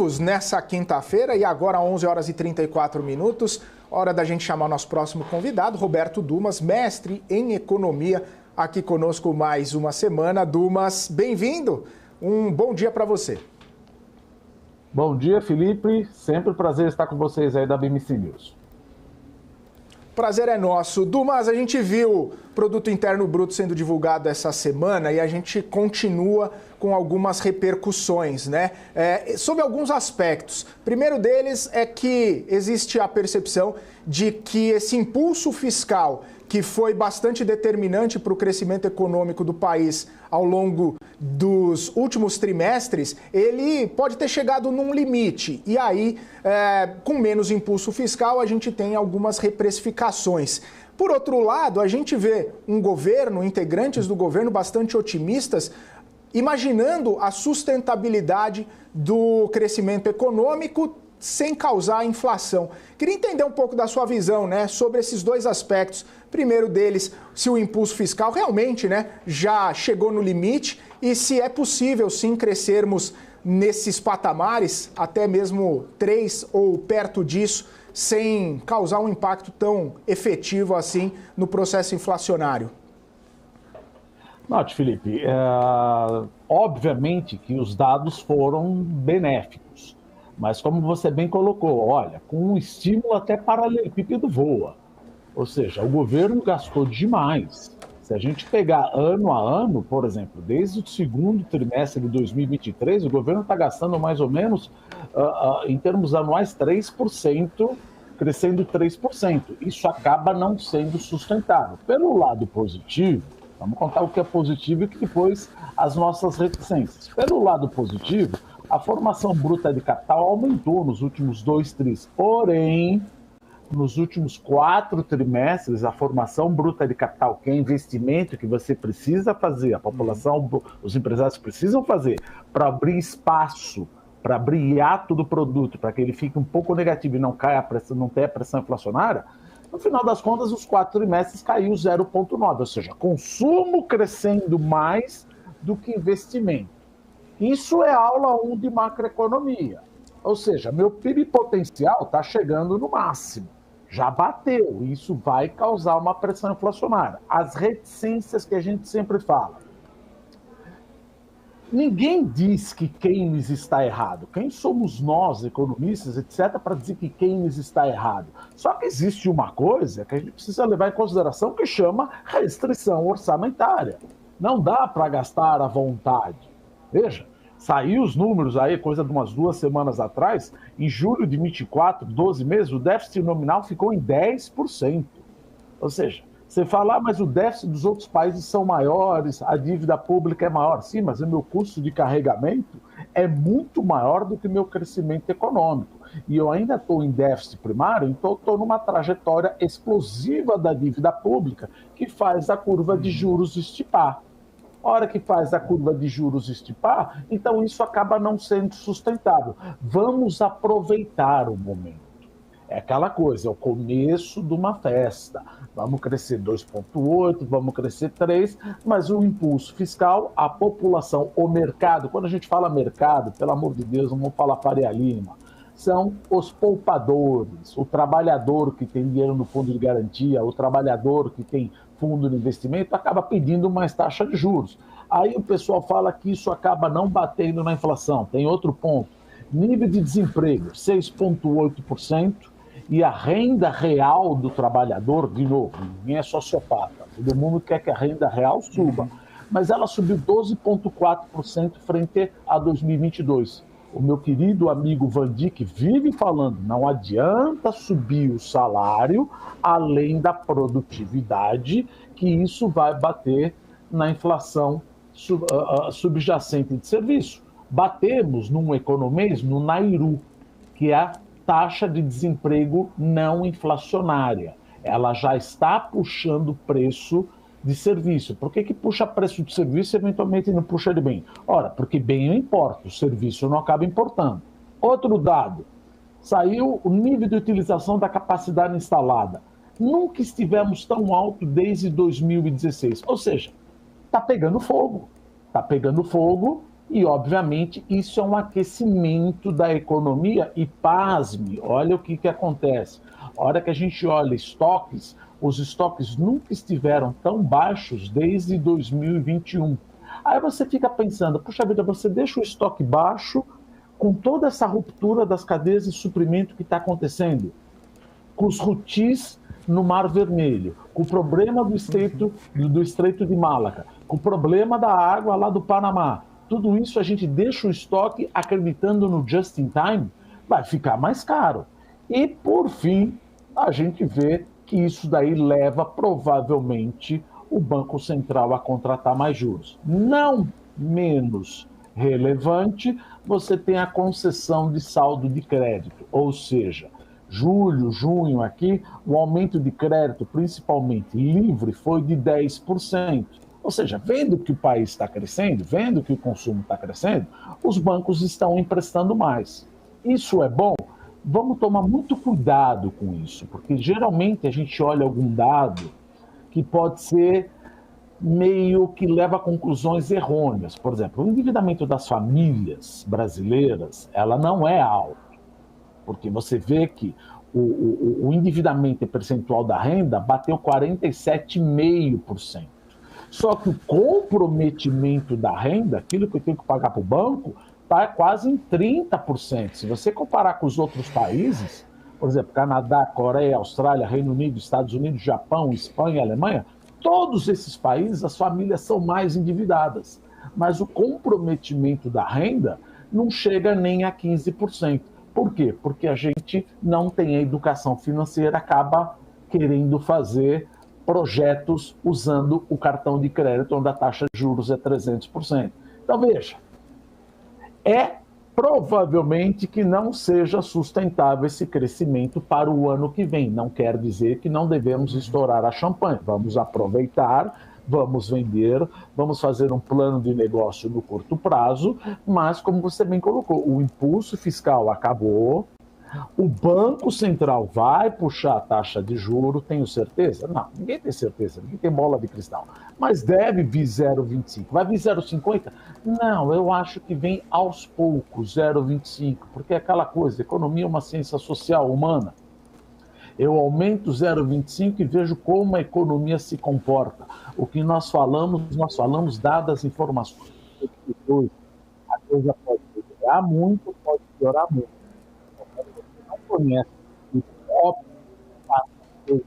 Nessa quinta-feira e agora 11 horas e 34 minutos, hora da gente chamar o nosso próximo convidado, Roberto Dumas, mestre em economia, aqui conosco mais uma semana. Dumas, bem-vindo, um bom dia para você. Bom dia, Felipe, sempre um prazer estar com vocês aí da BMC News. Prazer é nosso. Dumas, a gente viu o Produto Interno Bruto sendo divulgado essa semana e a gente continua com algumas repercussões, né? Sobre alguns aspectos. Primeiro deles é que existe a percepção de que esse impulso fiscal, que foi bastante determinante para o crescimento econômico do país ao longo dos últimos trimestres, ele pode ter chegado num limite. E aí, com menos impulso fiscal, a gente tem algumas reprecificações. Por outro lado, a gente vê um governo, integrantes do governo bastante otimistas, imaginando a sustentabilidade do crescimento econômico sem causar inflação. Queria entender um pouco da sua visão, né, sobre esses dois aspectos. Primeiro deles, se o impulso fiscal realmente, né, já chegou no limite e se é possível, sim, crescermos nesses patamares, até mesmo 3 ou perto disso, sem causar um impacto tão efetivo assim no processo inflacionário. Note, Felipe, obviamente que os dados foram benéficos, mas como você bem colocou, olha, com um estímulo até paralelepípedo voa, ou seja, o governo gastou demais. Se a gente pegar ano a ano, por exemplo, desde o segundo trimestre de 2023, o governo está gastando mais ou menos, em termos anuais, 3%, crescendo 3%. Isso acaba não sendo sustentável. Pelo lado positivo, vamos contar o que é positivo e que depois as nossas reticências. Pelo lado positivo, a formação bruta de capital aumentou nos últimos 2 trimestres. Porém, nos últimos 4 trimestres, a formação bruta de capital, que é investimento que você precisa fazer, a população, os empresários precisam fazer para abrir espaço, para abrir hiato do produto, para que ele fique um pouco negativo e não caia a pressão, não tenha pressão inflacionária. No final das contas, os 4 trimestres caiu 0,9%, ou seja, consumo crescendo mais do que investimento. Isso é aula 1 de macroeconomia, ou seja, meu PIB potencial está chegando no máximo, já bateu, isso vai causar uma pressão inflacionária. As reticências que a gente sempre fala. Ninguém diz que Keynes está errado. Quem somos nós, economistas, etc., para dizer que Keynes está errado? Só que existe uma coisa que a gente precisa levar em consideração que chama restrição orçamentária. Não dá para gastar à vontade. Veja, saiu os números aí, coisa de umas 2 semanas atrás, em julho de 24, 12 meses, o déficit nominal ficou em 10%. Ou seja, você fala, mas o déficit dos outros países são maiores, a dívida pública é maior. Sim, mas o meu custo de carregamento é muito maior do que o meu crescimento econômico. E eu ainda estou em déficit primário, então estou numa trajetória explosiva da dívida pública que faz a curva de juros estipar. A hora que faz a curva de juros estipar, então isso acaba não sendo sustentável. Vamos aproveitar o momento. É aquela coisa, é o começo de uma festa. Vamos crescer 2,8, vamos crescer 3, mas o impulso fiscal, a população, o mercado, quando a gente fala mercado, pelo amor de Deus, não vamos falar Faria Lima, são os poupadores, o trabalhador que tem dinheiro no fundo de garantia, o trabalhador que tem fundo de investimento, acaba pedindo mais taxa de juros. Aí o pessoal fala que isso acaba não batendo na inflação. Tem outro ponto, nível de desemprego, 6,8%, e a renda real do trabalhador, de novo, ninguém é sociopata, todo mundo quer que a renda real suba, mas ela subiu 12,4% frente a 2022. O meu querido amigo Van Dijk vive falando, não adianta subir o salário além da produtividade, que isso vai bater na inflação subjacente de serviço. Batemos num economês, no Nairu, que é a taxa de desemprego não inflacionária. Ela já está puxando preço de serviço. Por que puxa preço de serviço e eventualmente não puxa de bem? Ora, porque bem eu importo, o serviço não acaba importando. Outro dado, saiu o nível de utilização da capacidade instalada. Nunca estivemos tão alto desde 2016. Ou seja, está pegando fogo. Está pegando fogo E, obviamente, isso é um aquecimento da economia. E, pasme, olha o que acontece. A hora que a gente olha estoques, os estoques nunca estiveram tão baixos desde 2021. Aí você fica pensando, puxa vida, você deixa o estoque baixo com toda essa ruptura das cadeias de suprimento que está acontecendo, com os rutis no Mar Vermelho, com o problema do Estreito de Malaca, com o problema da água lá do Panamá. Tudo isso a gente deixa o estoque acreditando no just in time, vai ficar mais caro. E, por fim, a gente vê que isso daí leva provavelmente o Banco Central a contratar mais juros. Não menos relevante, você tem a concessão de saldo de crédito, ou seja, julho, junho aqui, o aumento de crédito, principalmente livre, foi de 10%. Ou seja, vendo que o país está crescendo, vendo que o consumo está crescendo, os bancos estão emprestando mais. Isso é bom? Vamos tomar muito cuidado com isso, porque geralmente a gente olha algum dado que pode ser meio que leva a conclusões errôneas. Por exemplo, o endividamento das famílias brasileiras, ela não é alto, porque você vê que o endividamento percentual da renda bateu 47,5%. Só que o comprometimento da renda, aquilo que eu tenho que pagar para o banco, está quase em 30%. Se você comparar com os outros países, por exemplo, Canadá, Coreia, Austrália, Reino Unido, Estados Unidos, Japão, Espanha, Alemanha, todos esses países as famílias são mais endividadas, mas o comprometimento da renda não chega nem a 15%. Por quê? Porque a gente não tem a educação financeira, acaba querendo fazer projetos usando o cartão de crédito, onde a taxa de juros é 300%. Então, veja, provavelmente que não seja sustentável esse crescimento para o ano que vem. Não quer dizer que não devemos estourar a champanhe. Vamos aproveitar, vamos vender, vamos fazer um plano de negócio no curto prazo, mas, como você bem colocou, o impulso fiscal acabou, o Banco Central vai puxar a taxa de juro, tenho certeza? Não, ninguém tem certeza, ninguém tem bola de cristal. Mas deve vir 0,25. Vai vir 0,50? Não, eu acho que vem aos poucos 0,25, porque é aquela coisa, economia é uma ciência social humana. Eu aumento 0,25 e vejo como a economia se comporta. O que nós falamos dadas as informações. A coisa pode melhorar muito, pode piorar muito. Conhece o próprio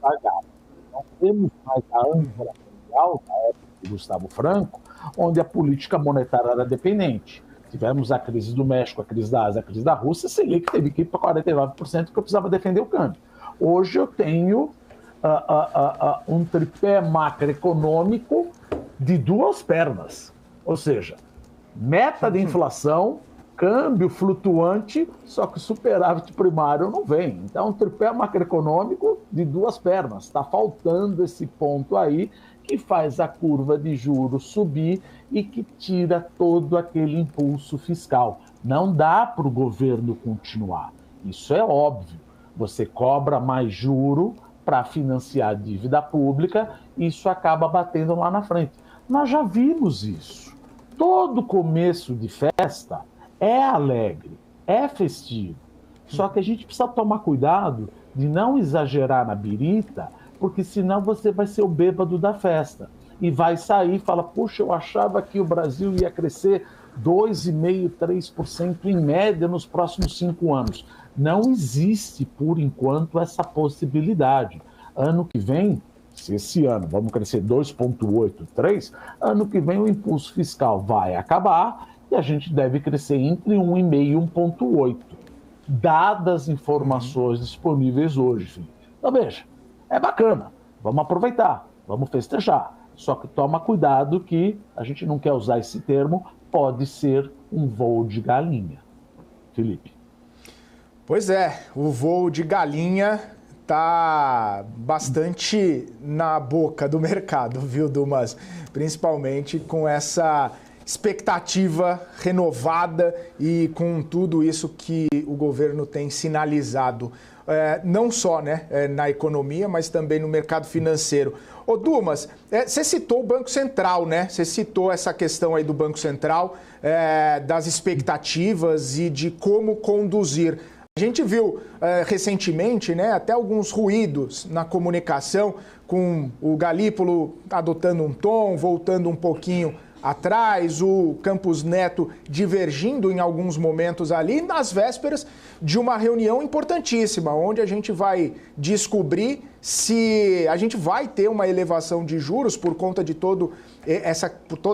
pagado. Não temos mais a âncora mundial, na época de Gustavo Franco, onde a política monetária era dependente. Tivemos a crise do México, a crise da Ásia, a crise da Rússia, Selic teve que ir para 49% porque eu precisava defender o câmbio. Hoje eu tenho um tripé macroeconômico de duas pernas, ou seja, meta de inflação, câmbio flutuante, só que o superávit primário não vem. Então, um tripé macroeconômico de duas pernas. Está faltando esse ponto aí que faz a curva de juros subir e que tira todo aquele impulso fiscal. Não dá para o governo continuar. Isso é óbvio. Você cobra mais juro para financiar a dívida pública, isso acaba batendo lá na frente. Nós já vimos isso. Todo começo de festa é alegre, é festivo. Só que a gente precisa tomar cuidado de não exagerar na birita, porque senão você vai ser o bêbado da festa. E vai sair e fala, puxa, eu achava que o Brasil ia crescer 2,5%, 3% em média nos próximos 5 anos. Não existe, por enquanto, essa possibilidade. Ano que vem, se esse ano vamos crescer 2,8%, 3%, ano que vem o impulso fiscal vai acabar e a gente deve crescer entre 1,5% e 1,8%, dadas as informações disponíveis hoje. Filho. Então, veja, é bacana, vamos aproveitar, vamos festejar. Só que toma cuidado que a gente não quer usar esse termo, pode ser um voo de galinha. Felipe. Pois é, o voo de galinha tá bastante na boca do mercado, viu, Dumas? Principalmente com essa expectativa renovada e com tudo isso que o governo tem sinalizado, não só, né, na economia, mas também no mercado financeiro. Ô Dumas, você citou o Banco Central, né? Você citou essa questão aí do Banco Central, das expectativas e de como conduzir. A gente viu recentemente, né, até alguns ruídos na comunicação, com o Galípolo adotando um tom, voltando um pouquinho atrás, o Campos Neto divergindo em alguns momentos ali, nas vésperas de uma reunião importantíssima, onde a gente vai descobrir se a gente vai ter uma elevação de juros por conta de toda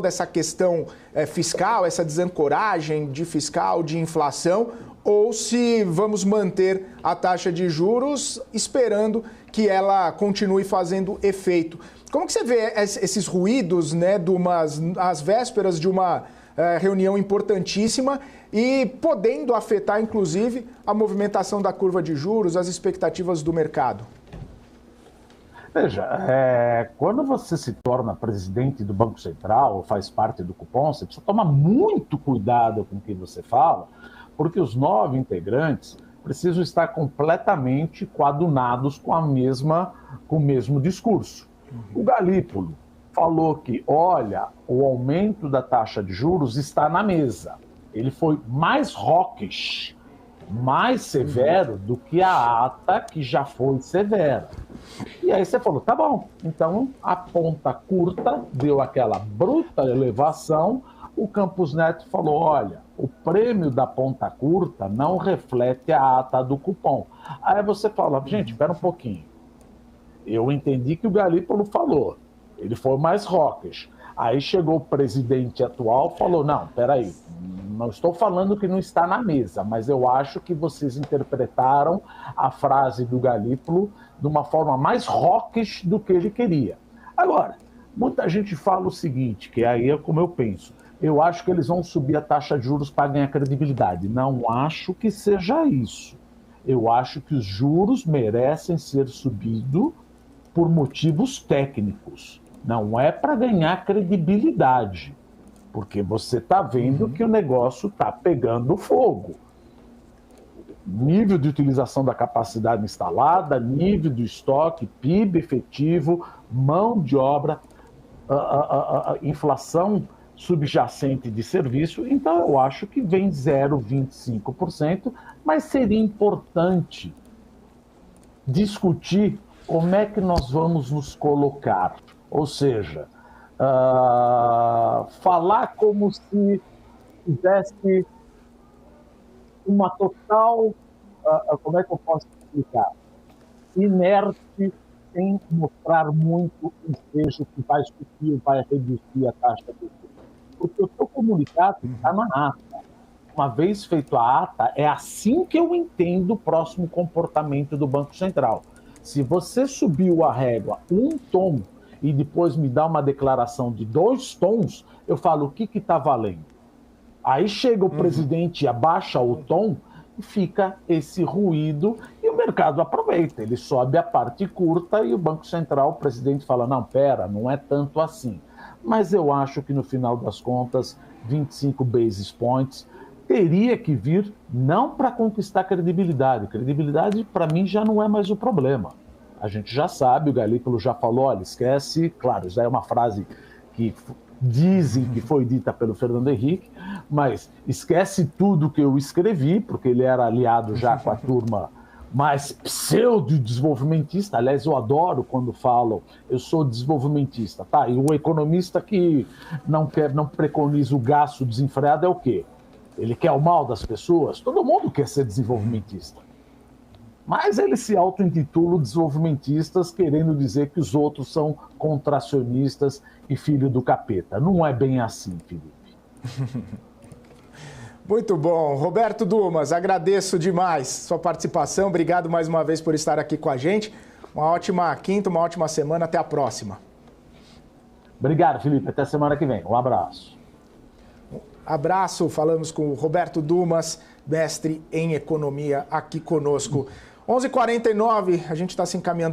essa questão fiscal, essa desancoragem de fiscal, de inflação, ou se vamos manter a taxa de juros esperando que ela continue fazendo efeito. Como que você vê esses ruídos, né, às vésperas de uma reunião importantíssima e podendo afetar, inclusive, a movimentação da curva de juros, as expectativas do mercado? Veja, quando você se torna presidente do Banco Central ou faz parte do cupom, você precisa tomar muito cuidado com o que você fala, porque os 9 integrantes precisam estar completamente coadunados com o mesmo discurso. O Galípolo falou que, olha, o aumento da taxa de juros está na mesa. Ele foi mais hawkish, mais severo do que a ata, que já foi severa. E aí você falou, tá bom, então a ponta curta deu aquela bruta elevação, o Campos Neto falou, olha, o prêmio da ponta curta não reflete a ata do cupom. Aí você fala, gente, espera um pouquinho. Eu entendi que o Galípolo falou, ele foi mais hawkish. Aí chegou o presidente atual e falou, não, peraí, não estou falando que não está na mesa, mas eu acho que vocês interpretaram a frase do Galípolo de uma forma mais hawkish do que ele queria. Agora, muita gente fala o seguinte, que aí é como eu penso, eu acho que eles vão subir a taxa de juros para ganhar credibilidade. Não acho que seja isso. Eu acho que os juros merecem ser subidos por motivos técnicos. Não é para ganhar credibilidade, porque você está vendo que o negócio está pegando fogo. Nível de utilização da capacidade instalada, nível do estoque, PIB efetivo, mão de obra, inflação subjacente de serviço. Então eu acho que vem 0,25%, mas seria importante discutir como é que nós vamos nos colocar. Ou seja, falar como se tivesse uma total, como é que eu posso explicar? Inerte, sem mostrar muito o desejo que vai subir, vai reduzir a taxa de juros. Porque o seu comunicado está na ata. Uma vez feito a ata, é assim que eu entendo o próximo comportamento do Banco Central. Se você subiu a régua 1 tom e depois me dá uma declaração de 2 tons, eu falo, o que está valendo? Aí chega o presidente e abaixa o tom e fica esse ruído e o mercado aproveita. Ele sobe a parte curta e o Banco Central, o presidente fala, não, pera, não é tanto assim. Mas eu acho que no final das contas, 25 basis points teria que vir não para conquistar credibilidade. Credibilidade, para mim, já não é mais o problema. A gente já sabe, o Galípolo já falou, olha, esquece, claro, já é uma frase que dizem que foi dita pelo Fernando Henrique, mas esquece tudo que eu escrevi, porque ele era aliado já com a turma mais pseudo-desenvolvimentista. Aliás, eu adoro quando falam, eu sou desenvolvimentista, tá? E o economista que não preconiza o gasto desenfreado é o quê? Ele quer o mal das pessoas? Todo mundo quer ser desenvolvimentista. Mas eles se auto-intitulam desenvolvimentistas, querendo dizer que os outros são contracionistas e filho do capeta. Não é bem assim, Felipe. Muito bom. Roberto Dumas, agradeço demais sua participação. Obrigado mais uma vez por estar aqui com a gente. Uma ótima quinta, uma ótima semana. Até a próxima. Obrigado, Felipe. Até semana que vem. Um abraço. Abraço. Falamos com o Roberto Dumas, mestre em economia, aqui conosco. 11h49, a gente está se encaminhando